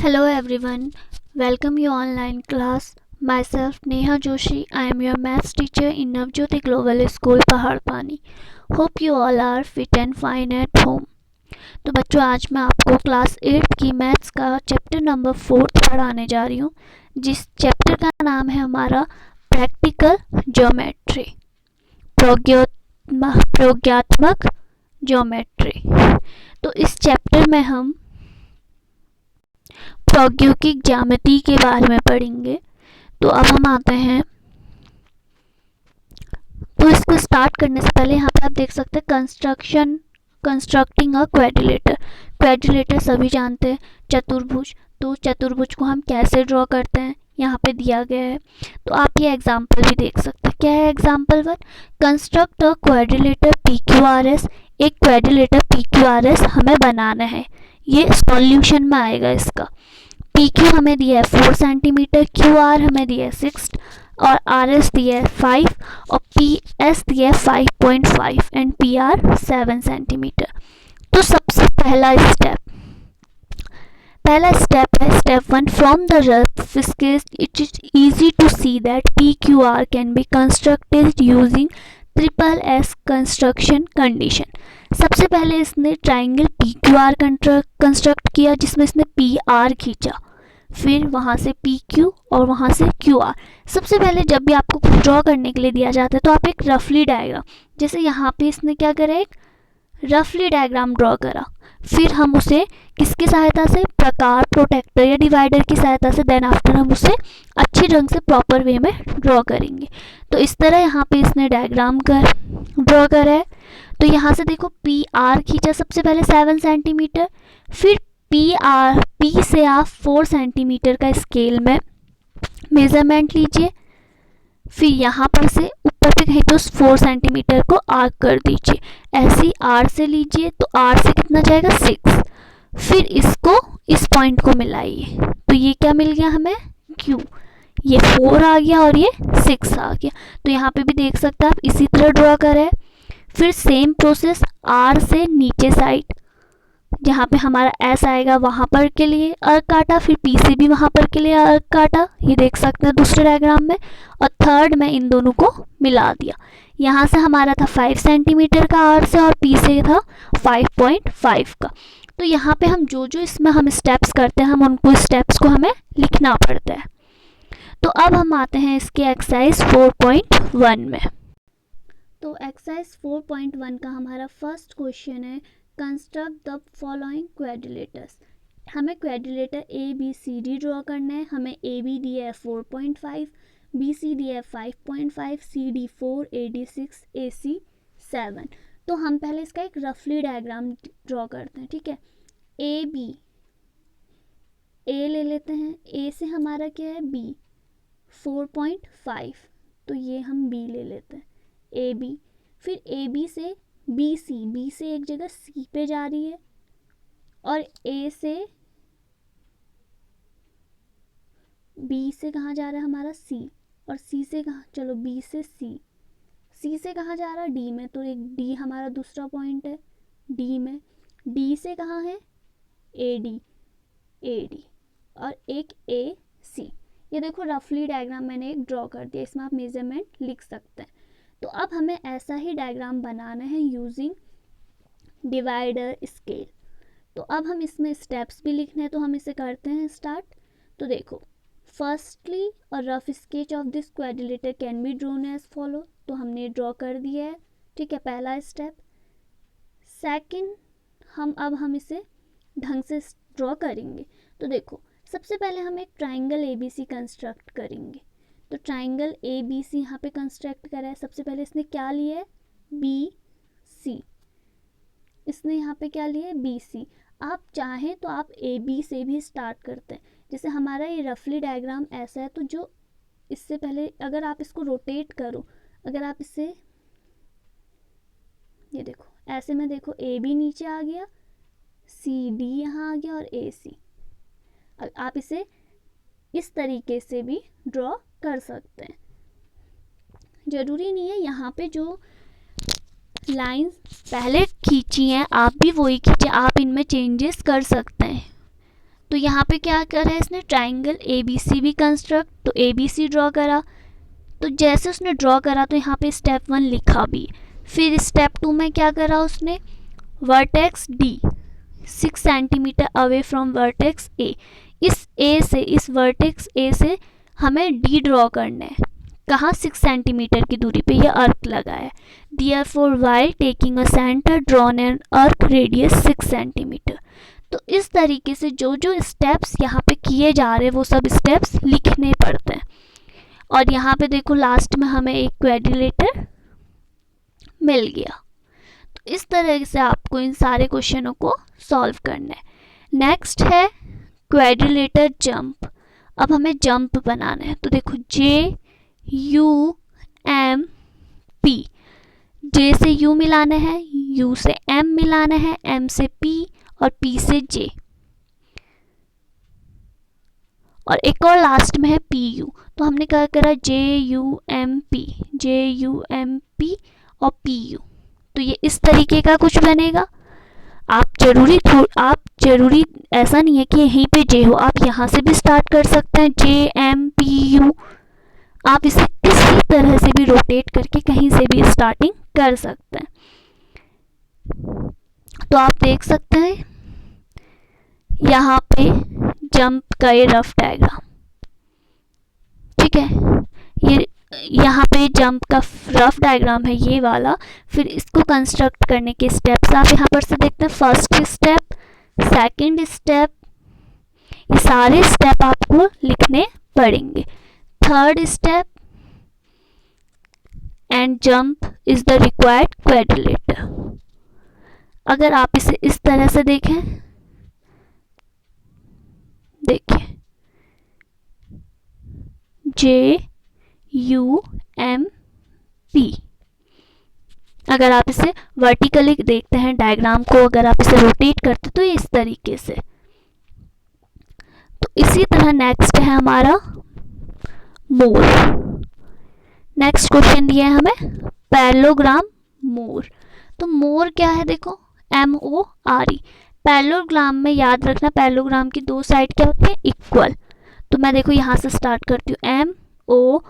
Hello everyone, welcome you online class. Myself Neha Joshi. I am your maths teacher in Navjyoti Global School Paharpani. Hope you all are fit and fine at home. तो बच्चों आज मैं आपको class 8 की maths का chapter number 4 पढ़ाने जा रही हूँ, जिस चैप्टर का नाम है हमारा प्रैक्टिकल ज्योमेट्री, प्रयोगात्मक ज्योमेट्री। तो इस चैप्टर में हम प्रौद्योगिक ज्यामिति के बारे में पढ़ेंगे। तो अब हम आते हैं, तो इसको स्टार्ट करने से पहले यहाँ पे आप देख सकते हैं कंस्ट्रक्टिंग अ क्वाड्रिलेटर। क्वाड्रिलेटर सभी जानते हैं, चतुर्भुज। तो चतुर्भुज को हम कैसे ड्रॉ करते हैं यहाँ पे दिया गया है। तो आप ये एग्जाम्पल भी देख सकते हैं। क्या है example 1? Construct a quadrilateral PQRS। एक क्वाड्रिलेटर PQRS हमें बनाना है, ये सॉल्यूशन में आएगा इसका। PQ हमें दिया है 4 सेंटीमीटर, QR हमें दिया है 6 और RS दिया है 5 और PS दिया है 5.5 एंड PR 7 सेंटीमीटर। तो सबसे पहला स्टेप है step 1। From the rough sketch it is easy to see that PQR can be constructed using SSS construction condition. सबसे पहले इसने ट्राइंगल PQR कंस्ट्रक्ट किया, जिसमें इसने PR खींचा, फिर वहाँ से PQ और वहाँ से QR। सबसे पहले जब भी आपको कुछ ड्रॉ करने के लिए दिया जाता है तो आप एक रफली डायग्राम, जैसे यहाँ पे इसने क्या करा, एक रफली डायग्राम ड्रॉ करा। फिर हम उसे किसकी सहायता से, प्रकार, प्रोटेक्टर या डिवाइडर की सहायता से देन आफ्टर हम उसे अच्छे ढंग से प्रॉपर वे में ड्रॉ करेंगे। तो इस तरह यहाँ पे इसने डायग्राम ड्रॉ करा है। तो यहाँ से देखो PR खींचा सबसे पहले 7 सेंटीमीटर, फिर P से आप 4 सेंटीमीटर का स्केल में मेजरमेंट लीजिए, फिर यहाँ पर से ऊपर पे कहीं तो 4 सेंटीमीटर को आर्क कर दीजिए। ऐसे ही R से लीजिए, तो R से कितना जाएगा 6, फिर इसको इस पॉइंट को मिलाइए। तो ये क्या मिल गया हमें, Q। ये 4 आ गया और ये 6 आ गया। तो यहाँ पे भी देख सकते हैं आप, इसी तरह ड्रॉ करें। फिर सेम प्रोसेस R से नीचे साइड, जहाँ पे हमारा S आएगा वहाँ पर के लिए अर्क काटा, फिर P से भी वहाँ पर के लिए अर्क काटा, ये देख सकते हैं दूसरे डायग्राम में। और थर्ड में इन दोनों को मिला दिया। यहाँ से हमारा था 5 सेंटीमीटर का R से और P से था 5.5 का। तो यहाँ पे हम जो इसमें हम स्टेप्स करते हैं, हम उनको स्टेप्स को हमें लिखना पड़ता है। तो अब हम आते हैं इसके एक्सरसाइज 4.1 में। तो एक्सरसाइज 4.1 का हमारा फर्स्ट क्वेश्चन है, कंस्ट्रक्ट द फॉलोइंग क्वाड्रिलेटर्स। हमें क्वाड्रिलेटर ABCD ड्रॉ करना है। हमें AB दिया है 4.5, BC दिया है 5.5, CD 4, AD 6, AC 7। तो हम पहले इसका एक रफली डायग्राम ड्रॉ करते हैं, ठीक है। A ले लेते हैं। A से हमारा क्या है, B 4.5, तो ये हम B ले लेते हैं, AB। फिर AB से B से एक जगह C पे जा रही है, और A से B से कहाँ जा रहा है हमारा C, और C से कहाँ, चलो B से C से कहाँ जा रहा है, D में। तो एक D हमारा दूसरा पॉइंट है D में। D से कहाँ है, AD और एक AC। ये देखो रफली डायग्राम मैंने एक ड्रॉ कर दिया, इसमें आप मेजरमेंट लिख सकते हैं। तो अब हमें ऐसा ही डायग्राम बनाना है यूजिंग डिवाइडर स्केल। तो अब हम इसमें स्टेप्स भी लिखने हैं, तो हम इसे करते हैं स्टार्ट। तो देखो, firstly a rough sketch of this quadrilateral can be drawn as follow. तो हमने ड्रॉ कर दिया है, ठीक है, पहला स्टेप। सेकंड, हम इसे ढंग से ड्रॉ करेंगे। तो देखो, सबसे पहले हम एक ट्राइंगल ABC कंस्ट्रक्ट करेंगे। तो ट्राइंगल ABC यहाँ पे कंस्ट्रक्ट करा है। सबसे पहले इसने क्या लिया है, BC। इसने यहाँ पे क्या लिया है, BC। आप चाहें तो आप AB से भी स्टार्ट करते हैं। जैसे हमारा ये रफली डायग्राम ऐसा है, तो जो इससे पहले अगर आप इसको रोटेट करो, अगर आप इसे ये देखो ऐसे में, देखो AB नीचे आ गया, CD यहाँ आ गया और AC। आप इसे इस तरीके से भी ड्रॉ कर सकते हैं। ज़रूरी नहीं है यहाँ पे जो लाइंस पहले खींची हैं आप भी वही खींचे, आप इनमें चेंजेस कर सकते हैं। तो यहाँ पे क्या करा है इसने, ट्राइंगल ABC भी कंस्ट्रक्ट, तो ABC ड्रॉ करा। तो जैसे उसने ड्रॉ करा तो यहाँ पे स्टेप 1 लिखा भी। फिर स्टेप 2 में क्या करा उसने, vertex D 6 centimetre away from vertex A, इस A से, इस वर्टेक्स A से हमें D ड्रॉ करना है। कहाँ, 6 सेंटीमीटर की दूरी पे ये अर्क लगा है। Therefore while taking a center drawn an arc radius 6 centimetre. तो इस तरीके से जो जो स्टेप्स यहाँ पे किए जा रहे हैं वो सब स्टेप्स लिखने पड़ते हैं। और यहाँ पे देखो लास्ट में हमें एक क्वाड्रिलेटर मिल गया। तो इस तरह से आपको इन सारे क्वेश्चनों को सॉल्व करना है। नेक्स्ट है क्वाड्रिलेटर जंप। अब हमें जंप बनाना है। तो देखो JUMP, J से U मिलाना है, U से M मिलाना है, M से P और P से J, और एक और लास्ट में है PU। तो हमने क्या करा, JUMP और PU। तो ये इस तरीके का कुछ बनेगा। आप जरूरी ऐसा नहीं है कि यहीं पे J हो, आप यहाँ से भी स्टार्ट कर सकते हैं, JMPU। आप इसे किसी तरह से भी रोटेट करके कहीं से भी स्टार्टिंग कर सकते हैं। तो आप देख सकते हैं यहाँ पे जंप का ये रफ डायग्राम, ठीक है। ये यहाँ पे जंप का रफ डायग्राम है ये वाला। फिर इसको कंस्ट्रक्ट करने के स्टेप्स आप यहाँ पर से देखते हैं। फर्स्ट स्टेप, सेकंड स्टेप, ये सारे स्टेप आपको लिखने पड़ेंगे। Third step, and jump is the required quadrilateral. अगर आप इसे इस तरह से देखें, देखिए JUMP। अगर आप इसे वर्टिकली देखते हैं डायग्राम को, अगर आप इसे रोटेट करते तो इस तरीके से। तो इसी तरह नेक्स्ट है हमारा मोर। नेक्स्ट क्वेश्चन दिया है हमें पैरेललोग्राम मोर। तो मोर क्या है, देखो MORE। पैरेललोग्राम में याद रखना, पैरेललोग्राम की दो साइड क्या होती है, इक्वल। तो मैं देखो यहाँ से स्टार्ट करती हूँ, MORE।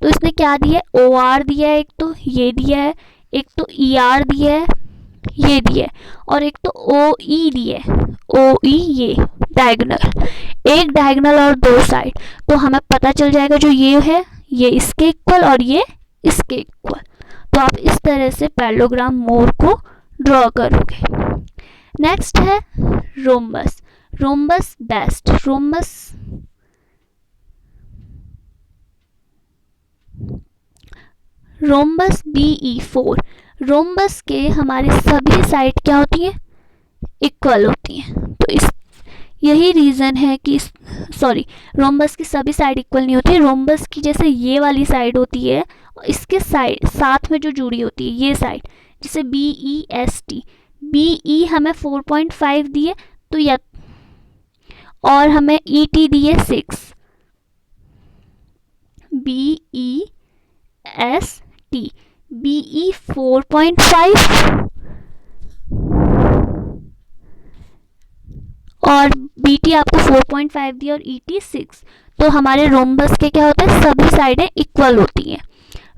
तो इसने क्या दिया है, OR दिया है, एक तो ये दिया है, एक तो ER दिया है, ये दिया है, और एक तो OE दिया है, OE ये डायगोनल, एक डायगोनल और दो साइड। तो हमें पता चल जाएगा जो ये है ये इसके इक्वल और ये इसके इक्वल। तो आप इस तरह से पैरेललोग्राम मोर को ड्रॉ करोगे। नेक्स्ट है rhombus. Rhombus best, rhombus BE4। Rhombus के हमारी सभी साइड क्या होती है, इक्वल होती हैं। तो इस यही रीज़न है कि रोम्बस की सभी साइड इक्वल नहीं होती है। रोम्बस की जैसे ये वाली साइड होती है, इसके साइड साथ में जो जुड़ी होती है ये साइड, जैसे BEST। BE हमें 4.5 दिए तो या, और हमें ET दिए 6, BEST, BE 4.5 और BT आपको 4.5 दिया और ET 6। तो हमारे रोम्बस के क्या होता है, सभी साइडें इक्वल होती हैं।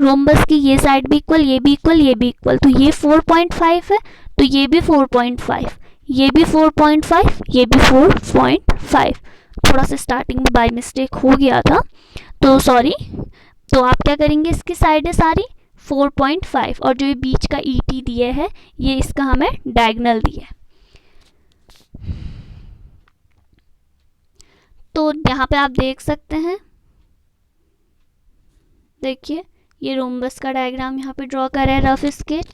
रोम्बस की ये साइड भी इक्वल, ये भी इक्वल, ये भी इक्वल। तो ये 4.5 है तो ये भी 4.5, ये भी 4.5, ये भी 4.5। थोड़ा सा स्टार्टिंग में बाय मिस्टेक हो गया था तो सॉरी। तो आप क्या करेंगे, इसकी साइडें सारी 4.5 और जो ये बीच का ET दिया है ये इसका हमें डायगोनल दिया है। तो यहाँ पे आप देख सकते हैं, देखिए ये रोम्बस का डायग्राम यहाँ पे ड्रॉ कर रहे हैं रफ स्केच।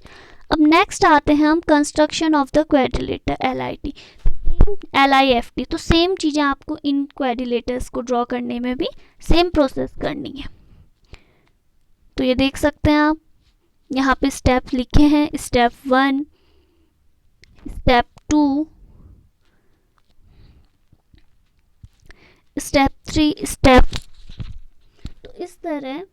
अब नेक्स्ट आते हैं हम construction of the quadrilateral LIFT। तो सेम चीज़ें आपको इन क्वाड्रिलेटर्स को ड्रॉ करने में भी सेम प्रोसेस करनी है। तो ये देख सकते हैं आप यहाँ पे स्टेप लिखे हैं, स्टेप 1, स्टेप 2, स्टेप 3, स्टेप। तो इस तरह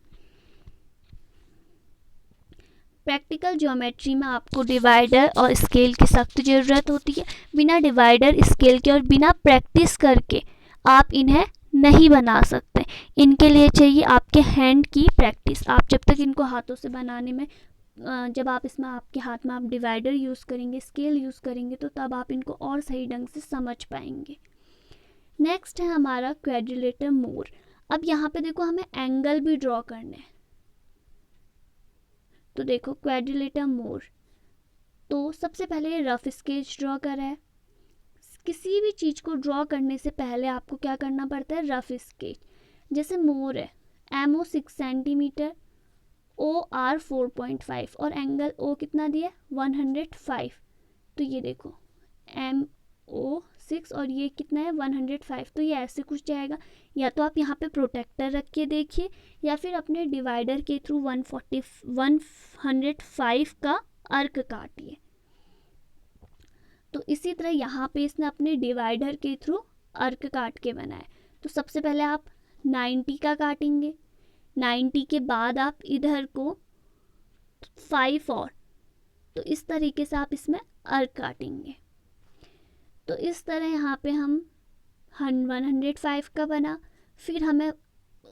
प्रैक्टिकल ज्योमेट्री में आपको डिवाइडर और स्केल की सख्त ज़रूरत होती है। बिना डिवाइडर, स्केल के और बिना प्रैक्टिस करके आप इन्हें नहीं बना सकते। इनके लिए चाहिए आपके हैंड की प्रैक्टिस। आप जब तक इनको हाथों से बनाने में, जब आप इसमें आपके हाथ में आप डिवाइडर यूज़ करेंगे, स्केल यूज़ करेंगे, तो तब आप इनको और सही ढंग से समझ पाएंगे। नेक्स्ट है हमारा क्वाड्रिलेटरल मोर। अब यहाँ पे देखो हमें एंगल भी ड्रॉ करने हैं। तो देखो क्वाड्रिलेटरल मोर, तो सबसे पहले रफ स्केच ड्रॉ करा है। किसी भी चीज़ को ड्रॉ करने से पहले आपको क्या करना पड़ता है, रफ स्केच। जैसे मोर है, MO 6 सेंटीमीटर, OR 4.5 और एंगल O कितना दिया, 105। तो ये देखो MO 6 और ये कितना है, 105। तो ये ऐसे कुछ जाएगा। या तो आप यहाँ पे प्रोटेक्टर रख के देखिए, या फिर अपने डिवाइडर के थ्रू 105 का अर्क काटिए। तो इसी तरह यहाँ पे इसने अपने डिवाइडर के थ्रू अर्क काट के बनाए। तो सबसे पहले आप 90 का काटेंगे, 90 के बाद आप इधर को 5 और, तो इस तरीके से आप इसमें अर्क काटेंगे। तो इस तरह यहाँ पे हम 105 का बना। फिर हमें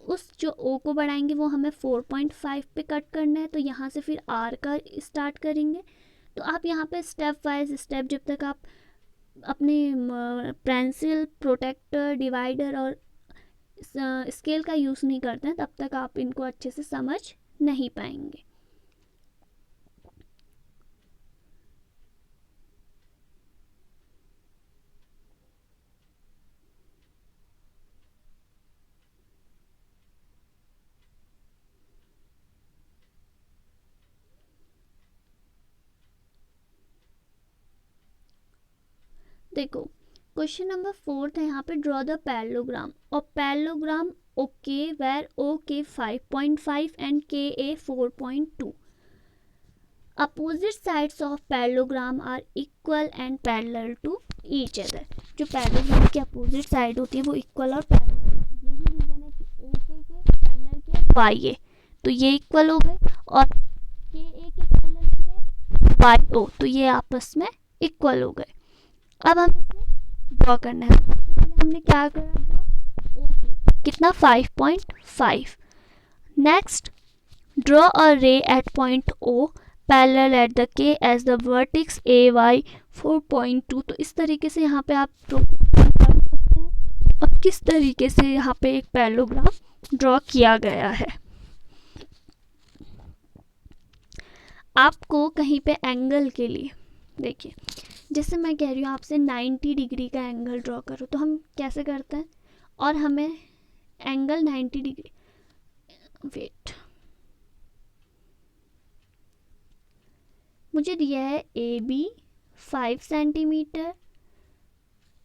उस जो O को बढ़ाएंगे वो हमें 4.5 पे कट करना है। तो यहाँ से फिर R का स्टार्ट करेंगे। तो आप यहाँ पे स्टेप वाइज स्टेप, जब तक आप अपने पेंसिल, प्रोटेक्टर, डिवाइडर और स्केल का यूज़ नहीं करते हैं, तब तक आप इनको अच्छे से समझ नहीं पाएंगे। देखो क्वेश्चन नंबर 4 है यहाँ पे, ड्रॉ द पैरेललोग्राम। और parallelogram okay where OK 5.5 and KA 4.2। Opposite sides of parallelogram are equal and parallel to each other. जो पैरेललोग्राम की अपोजिट साइड होती है वो इक्वल और पैरेलल होती है। यही रीजन है कि OK के पैरेलल के YA, तो ये इक्वल हो गए, और KA के पैरेलल के YO, तो ये आपस में इक्वल हो गए। अब हमें इसे ड्रॉ करना है। सबसे पहले हमने क्या करा, ड्रॉ OK कितना, 5.5। Next draw a ray at point O parallel at the K as the vertex AY 4.2। तो इस तरीके से यहाँ पे आप ड्रॉ कर सकते हैं और किस तरीके से यहाँ पे एक पैरेललोग्राम ड्रॉ किया गया है। आपको कहीं पे एंगल के लिए, देखिए जैसे मैं कह रही हूँ आपसे 90 डिग्री का एंगल ड्रॉ करो, तो हम कैसे करते हैं, और हमें एंगल 90 डिग्री, वेट, मुझे दिया है AB 5 centimetre,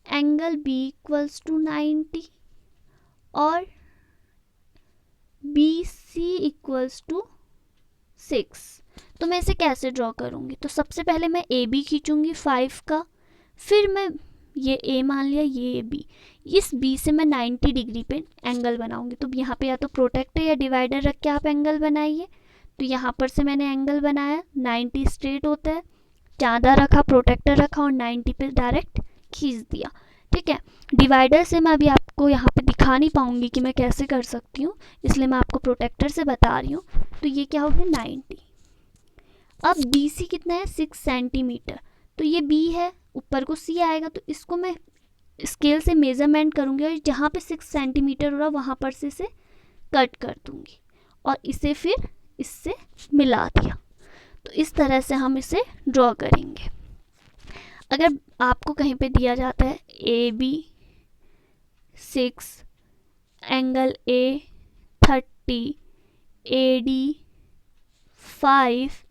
angle B equals to 90 और BC इक्वल्स टू 6। तो मैं इसे कैसे ड्रॉ करूँगी, तो सबसे पहले मैं AB खींचूँगी 5 का, फिर मैं ये A मान लिया, ये B, इस B से मैं 90 डिग्री पे एंगल बनाऊँगी। तो यहाँ पे या तो प्रोटेक्टर या डिवाइडर रख के आप एंगल बनाइए। तो यहाँ पर से मैंने एंगल बनाया, 90 स्ट्रेट होता है, ज़्यादा रखा, प्रोटेक्टर रखा और 90 पे डायरेक्ट खींच दिया। ठीक है, डिवाइडर से मैं अभी आपको यहाँ पे दिखा नहीं पाऊँगी कि मैं कैसे कर सकती हूँ, इसलिए मैं आपको प्रोटेक्टर से बता रही हूँ। तो ये क्या हो गया, 90। अब BC कितना है, 6 सेंटीमीटर, तो ये B है, ऊपर को C आएगा, तो इसको मैं स्केल से मेज़रमेंट करूँगी और जहाँ पे 6 सेंटीमीटर हो रहा वहाँ पर से इसे कट कर दूँगी और इसे फिर इससे मिला दिया। तो इस तरह से हम इसे ड्रॉ करेंगे। अगर आपको कहीं पे दिया जाता है AB 6, angle A 30, AD 5,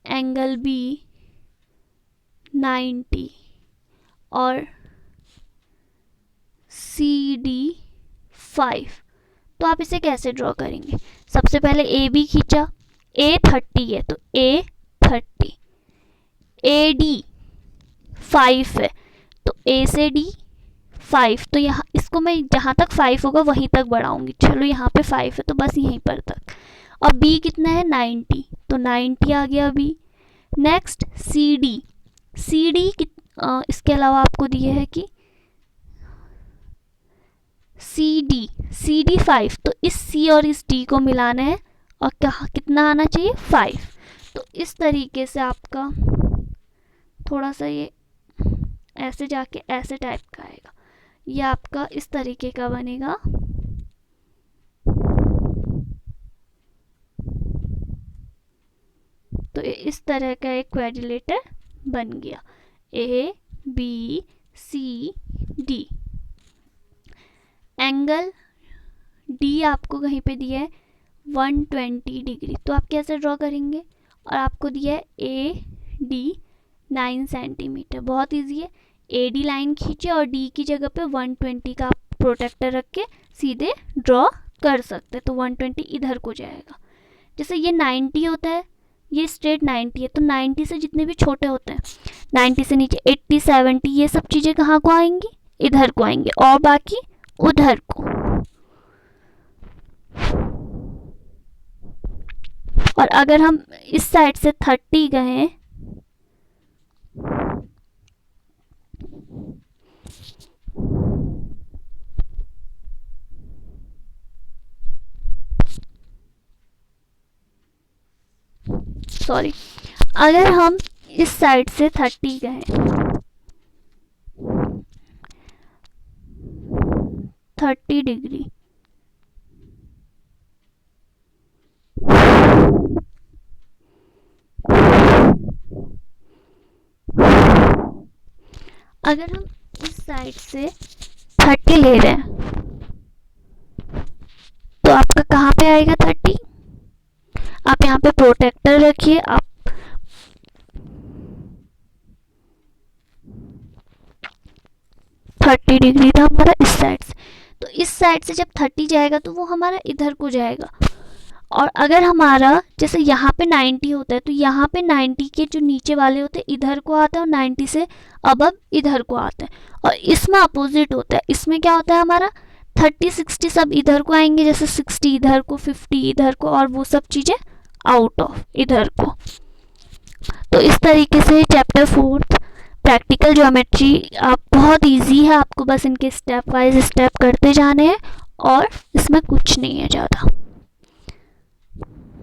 angle B 90 और CD 5, तो आप इसे कैसे ड्रॉ करेंगे। सबसे पहले AB खींचा, A 30 है तो A 30, AD 5 है तो A से D 5, तो यहाँ इसको मैं जहाँ तक 5 होगा वहीं तक बढ़ाऊँगी। चलो यहाँ पे 5 है तो बस यहीं पर तक, और बी कितना है 90, तो 90 आ गया B. Next C D, C D इसके अलावा आपको दिए है कि सी डी 5, तो इस सी और इस डी को मिलाना है और क्या कितना आना चाहिए 5। तो इस तरीके से आपका थोड़ा सा ये ऐसे जाके ऐसे टाइप का आएगा, ये आपका इस तरीके का बनेगा। तो इस तरह का एक क्वाड्रिलेटर बन गया, A B C D. Angle D आपको कहीं पे दिया है 120 डिग्री, तो आप कैसे ड्रॉ करेंगे? और आपको दिया है ए डी 9 सेंटीमीटर, बहुत इजी है। ए डी लाइन खींचे और डी की जगह पे 120 का आप प्रोटेक्टर रख के सीधे ड्रॉ कर सकते हैं, तो 120 इधर को जाएगा। जैसे ये 90 होता है, ये स्ट्रेट 90 है, तो 90 से जितने भी छोटे होते हैं, 90 से नीचे 80 70, ये सब चीज़ें कहाँ को आएंगी? इधर को आएंगे, और बाकी उधर को। और अगर हम इस साइड से 30 गए, सॉरी, अगर हम इस साइड से 30 गए, 30 डिग्री, अगर हम इस साइड से 30 ले रहे हैं, तो आपका कहाँ पे आएगा 30? आप यहाँ पे प्रोटेक्टर रखिए, आप थर्टी डिग्री था हमारा इस साइड से, तो इस साइड से जब 30 जाएगा तो वो हमारा इधर को जाएगा। और अगर हमारा जैसे यहाँ पे 90 होता है, तो यहाँ पे 90 के जो नीचे वाले होते हैं इधर को आता है, और 90 से अबव इधर को आता है। और इसमें अपोजिट होता है, इसमें क्या होता है हमारा 30 60 सब इधर को आएंगे, जैसे 60 इधर को, 50 इधर को, और वो सब चीज़ें आउट ऑफ इधर को। तो इस तरीके से चैप्टर 4 प्रैक्टिकल ज्योमेट्री आप बहुत इजी है, आपको बस इनके स्टेप वाइज स्टेप करते जाने हैं, और इसमें कुछ नहीं है ज़्यादा।